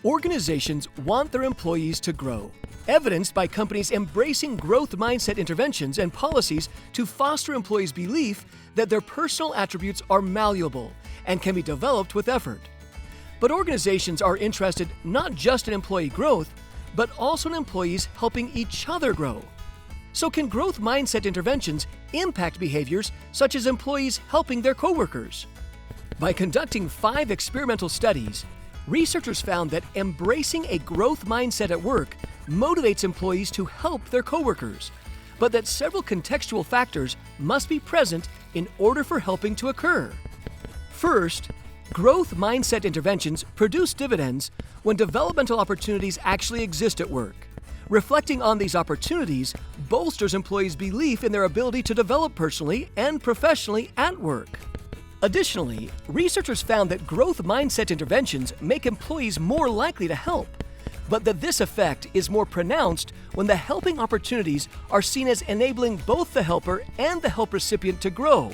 Organizations want their employees to grow, evidenced by companies embracing growth mindset interventions and policies to foster employees' belief that their personal attributes are malleable and can be developed with effort. But organizations are interested not just in employee growth, but also in employees helping each other grow. So can growth mindset interventions impact behaviors such as employees helping their coworkers? By conducting 5 experimental studies, researchers found that embracing a growth mindset at work motivates employees to help their coworkers, but that several contextual factors must be present in order for helping to occur. First, growth mindset interventions produce dividends when developmental opportunities actually exist at work. Reflecting on these opportunities bolsters employees' belief in their ability to develop personally and professionally at work. Additionally, researchers found that growth mindset interventions make employees more likely to help, but that this effect is more pronounced when the helping opportunities are seen as enabling both the helper and the help recipient to grow,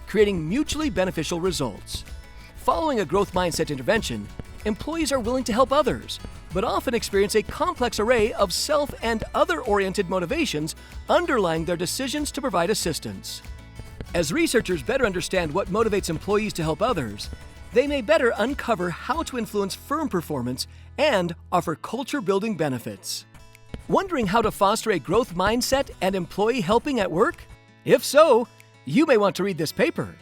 creating mutually beneficial results. Following a growth mindset intervention, employees are willing to help others, but often experience a complex array of self- and other-oriented motivations underlying their decisions to provide assistance. As researchers better understand what motivates employees to help others, they may better uncover how to influence firm performance and offer culture-building benefits. Wondering how to foster a growth mindset and employee helping at work? If so, you may want to read this paper.